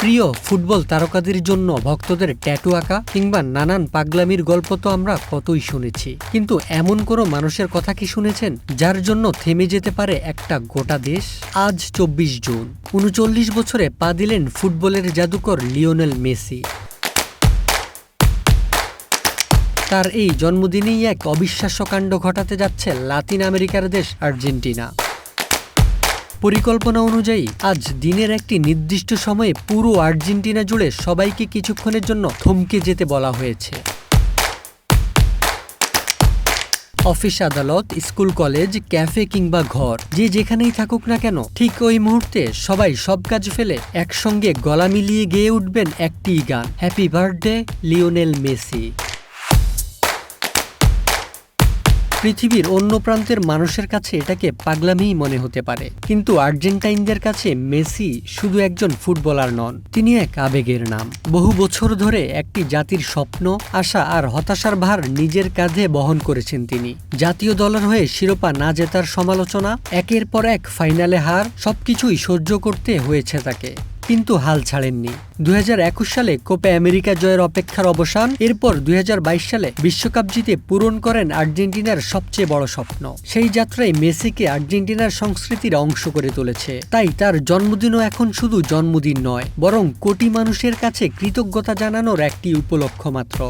প্রিয় ফুটবল তারকাদের জন্য ভক্তদের ট্যাটু আঁকা কিংবা নানান পাগলামির গল্প তো আমরা কতই শুনেছি, কিন্তু এমন কোনো মানুষের কথা কি শুনেছেন যার জন্য থেমে যেতে পারে একটা গোটা দেশ? আজ ২৪ জুন ৩৯ বছরে পা দিলেন ফুটবলের জাদুকর লিওনেল মেসি। তার এই জন্মদিনেই এক অবিশ্বাস্য কাণ্ড ঘটাতে যাচ্ছে লাতিন আমেরিকার দেশ আর্জেন্টিনা। পরিকল্পনা অনুযায়ী আজ দিনের একটি নির্দিষ্ট সময়ে পুরো আর্জেন্টিনা জুড়ে সবাইকে কিছুক্ষণের জন্য থমকে যেতে বলা হয়েছে। অফিস, আদালত, স্কুল, কলেজ, ক্যাফে কিংবা ঘর, যে যেখানেই থাকুক না কেন, ঠিক ওই মুহূর্তে সবাই সব কাজ ফেলে একসঙ্গে গলা মিলিয়ে গেয়ে উঠবেন একটি গান, হ্যাপি বার্থডে লিওনেল মেসি। পৃথিবীর অন্য প্রান্তের মানুষের কাছে এটাকে পাগলামিই মনে হতে পারে, কিন্তু আর্জেন্টাইনদের কাছে মেসি শুধু একজন ফুটবলার নন, তিনি এক আবেগের নাম। বহু বছর ধরে একটি জাতির স্বপ্ন, আশা আর হতাশার ভার নিজের কাঁধে বহন করেছেন তিনি। জাতীয় দলের হয়ে শিরোপা না জেতার সমালোচনা, একের পর এক ফাইনালে হার, সবকিছুই সহ্য করতে হয়েছে তাকে, কিন্তু হাল ছাড়েননি। ২০২১ সালে কোপা আমেরিকা জয়ের অপেক্ষার অবসান, এরপর ২০২২ সালে বিশ্বকাপ জিতে পূরণ করেন আর্জেন্টিনার সবচেয়ে বড় স্বপ্ন। সেই যাত্রায় মেসিকে আর্জেন্টিনার সংস্কৃতির অংশ করে তুলেছে। তাই তার জন্মদিনও এখন শুধু জন্মদিন নয়, বরং কোটি মানুষের কাছে কৃতজ্ঞতা জানানোর একটি উপলক্ষ মাত্র।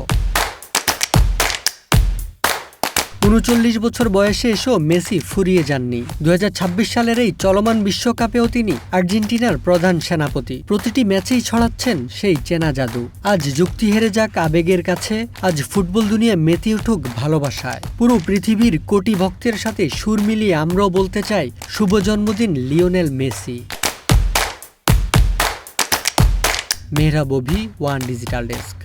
৩৯ বছর বয়সে এসেও মেসি ফুরিয়ে যাননি। ২০২৬ সালের এই চলমান বিশ্বকাপেও তিনি আর্জেন্টিনার প্রধান সেনাপতি। প্রতিটি ম্যাচেই ছড়াচ্ছেন সেই চেনা জাদু। আজ যুক্তি হেরে যাক আবেগের কাছে, আজ ফুটবল দুনিয়া মেতে উঠুক ভালোবাসায়। পুরো পৃথিবীর কোটি ভক্তের সাথে সুর মিলিয়ে আমরাও বলতে চাই, শুভ জন্মদিন লিওনেল মেসি। মেহরাব অভি, ওয়ান ডিজিটাল ডেস্ক।